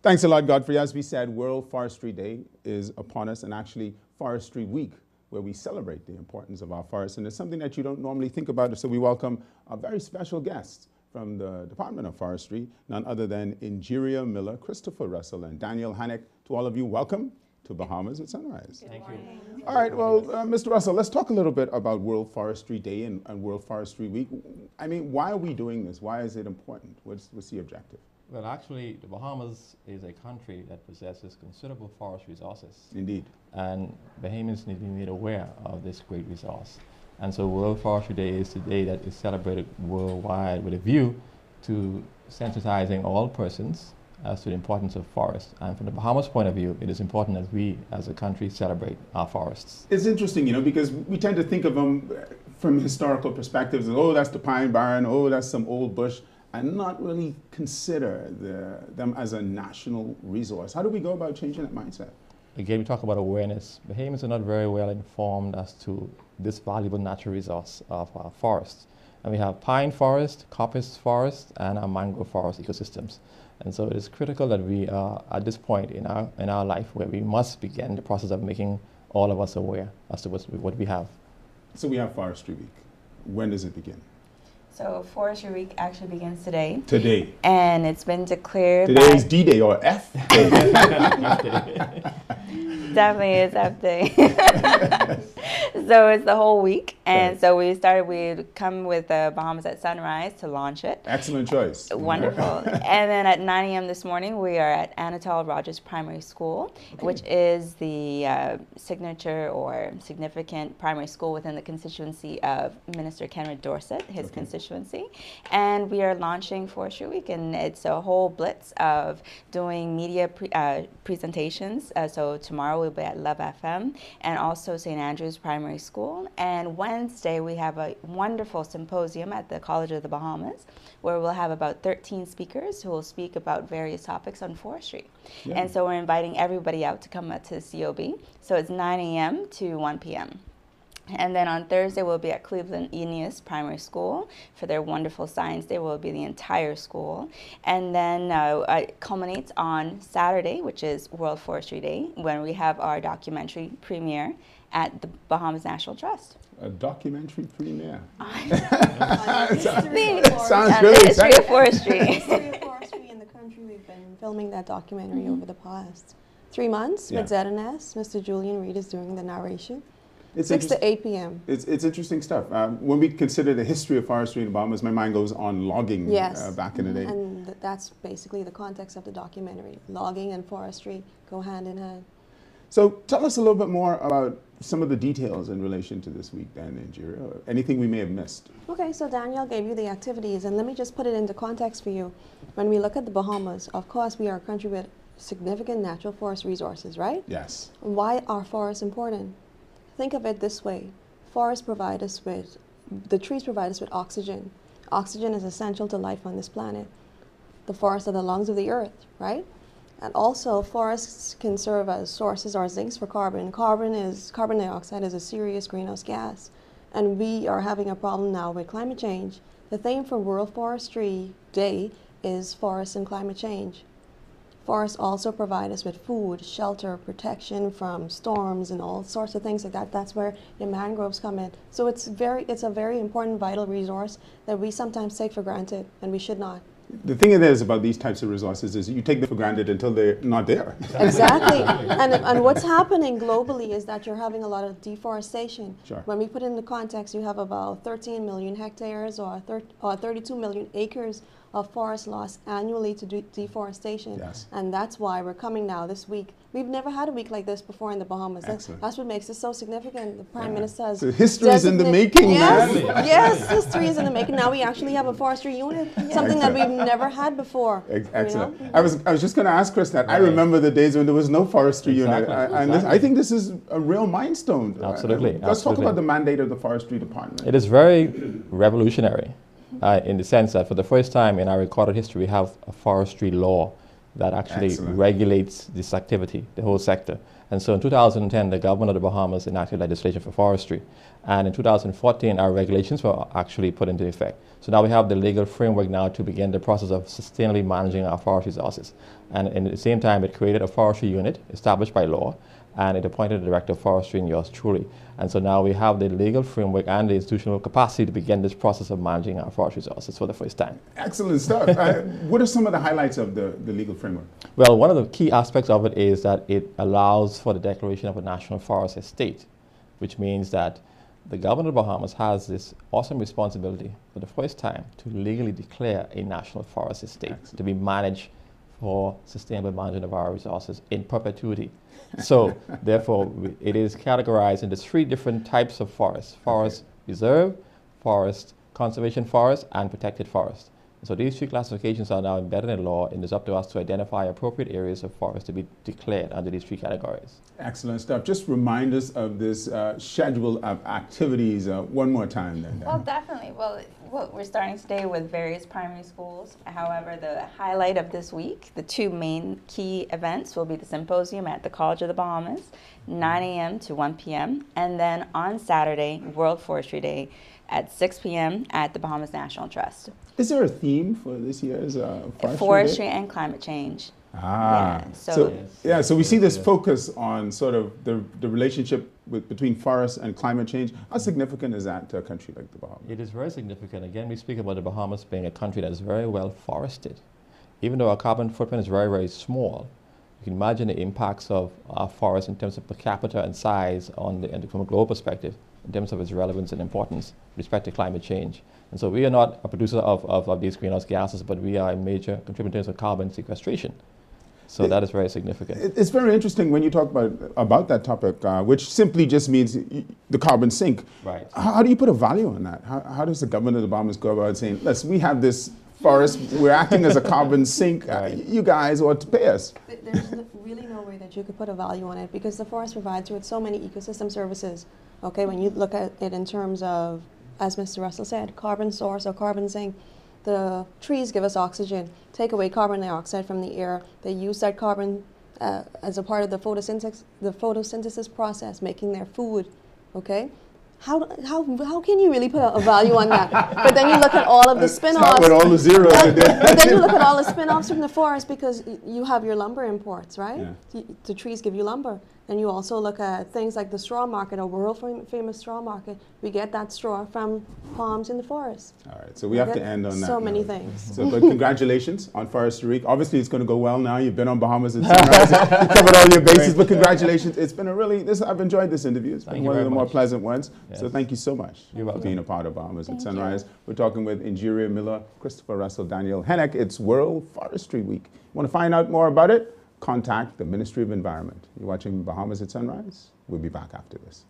Thanks a lot, Godfrey. As we said, World Forestry Day is upon us, and actually Forestry Week, where we celebrate the importance of our forests. And it's something that you don't normally think about. So we welcome a very special guest from the Department of Forestry, none other than Ingeria Miller, Christopher Russell, and Daniel Hannock. To all of you, welcome to Bahamas at Sunrise. Thank you. All right, well, Mr. Russell, let's talk a little bit about World Forestry Day and World Forestry Week. I mean, why are we doing this? Why is it important? What's the objective? Well, actually, the Bahamas is a country that possesses considerable forest resources. Indeed. And Bahamians need to be made aware of this great resource. And so World Forestry Day is the day that is celebrated worldwide with a view to sensitizing all persons as to the importance of forests. And from the Bahamas point of view, it is important that we as a country celebrate our forests. It's interesting, you know, because we tend to think of them from historical perspectives. Oh, that's the pine barren. Oh, that's some old bush. And not really consider them as a national resource. How do we go about changing that mindset? Again, we talk about awareness. Bahamians are not very well informed as to this valuable natural resource of our forests. And we have pine forest, coppice forest, and our mangrove forest ecosystems. And so it is critical that we are at this point in our life where we must begin the process of making all of us aware as to what we have. So we have Forestry Week. When does it begin? So Forestry Week actually begins today. Today. And it's been declared Today is D-Day or F Day. Definitely is F Day. So it's the whole week. And so we come with Bahamas at Sunrise to launch it. Excellent choice. Wonderful. And then at 9 a.m. this morning, we are at Anatole Rogers Primary School, which is the signature or significant primary school within the constituency of Minister Kenred Dorset, his constituency. And we are launching Forestry Week, and it's a whole blitz of doing media presentations. So tomorrow we'll be at Love FM and also St. Andrew's Primary School. And Wednesday we have a wonderful symposium at the College of the Bahamas where we'll have about 13 speakers who will speak about various topics on forestry. Yeah. And so we're inviting everybody out to come out to the COB. So it's 9 a.m. to 1 p.m. And then on Thursday, we'll be at Cleveland Eneas Primary School for their wonderful Science Day. Will be the entire school. And then it culminates on Saturday, which is World Forestry Day, when we have our documentary premiere at the Bahamas National Trust. A documentary premiere? Sounds really history of forestry. History of forestry in the country. We've been filming that documentary over the past 3 months with ZNS. Mr. Julian Reed is doing the narration. It's 6 to 8 p.m. It's interesting stuff. When we consider the history of forestry in the Bahamas, my mind goes on logging back in the day. And that's basically the context of the documentary. Logging and forestry go hand in hand. So tell us a little bit more about some of the details in relation to this week then, Ingeria, or anything we may have missed. Okay, so Danielle gave you the activities, and let me just put it into context for you. When we look at the Bahamas, of course, we are a country with significant natural forest resources, right? Yes. Why are forests important? Think of it this way. Forests provide us with, the trees provide us with oxygen. Oxygen is essential to life on this planet. The forests are the lungs of the earth, right? And also forests can serve as sources or sinks for carbon. Carbon dioxide is a serious greenhouse gas. And we are having a problem now with climate change. The theme for World Forestry Day is forests and climate change. Forests also provide us with food, shelter, protection from storms and all sorts of things like that. That's where your mangroves come in. So it's a very important, vital resource that we sometimes take for granted, and we should not. The thing is about these types of resources is you take them for granted until they're not there. Exactly. And what's happening globally is that you're having a lot of deforestation. Sure. When we put it into context, you have about 13 million hectares or 32 million acres of forest loss annually to deforestation. Yes. And that's why we're coming now this week. We've never had a week like this before in the Bahamas. That's what makes it so significant. The Prime Minister has... So history is in the making, yes, man. Yes, history is in the making. Now we actually have a forestry unit, something that we've never had before. Excellent. You know? I was just going to ask Chris that. I remember the days when there was no forestry unit. And I think this is a real milestone. Absolutely. Let's talk about the mandate of the Forestry Department. It is very revolutionary. In the sense that for the first time in our recorded history, we have a forestry law that actually regulates this activity, the whole sector. And so in 2010, the government of the Bahamas enacted legislation for forestry. And in 2014, our regulations were actually put into effect. So now we have the legal framework now to begin the process of sustainably managing our forest resources. And at the same time, it created a forestry unit established by law, and it appointed a director of forestry in yours truly. And so now we have the legal framework and the institutional capacity to begin this process of managing our forest resources for the first time. Excellent stuff. What are some of the highlights of the legal framework? Well, one of the key aspects of it is that it allows for the declaration of a national forest estate, which means that the government of Bahamas has this awesome responsibility for the first time to legally declare a national forest estate to be managed for sustainable management of our resources in perpetuity. So, therefore, it is categorized into 3 different types of forests: forest reserve, forest conservation forest, and protected forest. So these 3 classifications are now embedded in law, and it's up to us to identify appropriate areas of forest to be declared under these 3 categories. Excellent stuff. Just remind us of this schedule of activities one more time then. Well, definitely. Well, we're starting today with various primary schools. However, the highlight of this week, the 2 main key events will be the symposium at the College of the Bahamas, 9 a.m. to 1 p.m. And then on Saturday, World Forestry Day at 6 p.m. at the Bahamas National Trust. Is there a theme for this year's Forestry and climate change. Ah, Yeah, so we see this focus on sort of the relationship between forests and climate change. How significant is that to a country like the Bahamas? It is very significant. Again, we speak about the Bahamas being a country that is very well forested. Even though our carbon footprint is very, very small, you can imagine the impacts of our forests in terms of per capita and size from a global perspective, in terms of its relevance and importance with respect to climate change. And so we are not a producer of these greenhouse gases, but we are a major contributor in terms of carbon sequestration. So that is very significant. It's very interesting when you talk about that topic, which simply just means the carbon sink. Right. How do you put a value on that? How does the government of the Bahamas go about saying, listen, we have this forest, we're acting as a carbon sink, you guys ought to pay us? There's really no way that you could put a value on it, because the forest provides you with so many ecosystem services. Okay, when you look at it in terms of, as Mr. Russell said, carbon source or carbon sink, the trees give us oxygen, take away carbon dioxide from the air. They use that carbon as a part of the photosynthesis process, making their food. Okay, how can you really put a value on that? But then you look at all of the spin-offs. With all the zeros. But then you look at all the spin-offs from the forest, because you have your lumber imports, right? Yeah. The trees give you lumber. And you also look at things like the straw market, a world famous straw market. We get that straw from palms in the forest. All right, so we have to end on that. So many note. things. So, but congratulations on Forestry Week. Obviously, it's going to go well now. You've been on Bahamas and Sunrise. You've covered all your bases, but congratulations. It's been I've enjoyed this interview. It's been one of the more pleasant ones. Yes. So thank you so much for being a part of Bahamas at Sunrise. We're talking with Ingeria Miller, Christopher Russell, Daniel Hennick. It's World Forestry Week. Want to find out more about it? Contact the Ministry of Environment. You're watching Bahamas at Sunrise. We'll be back after this.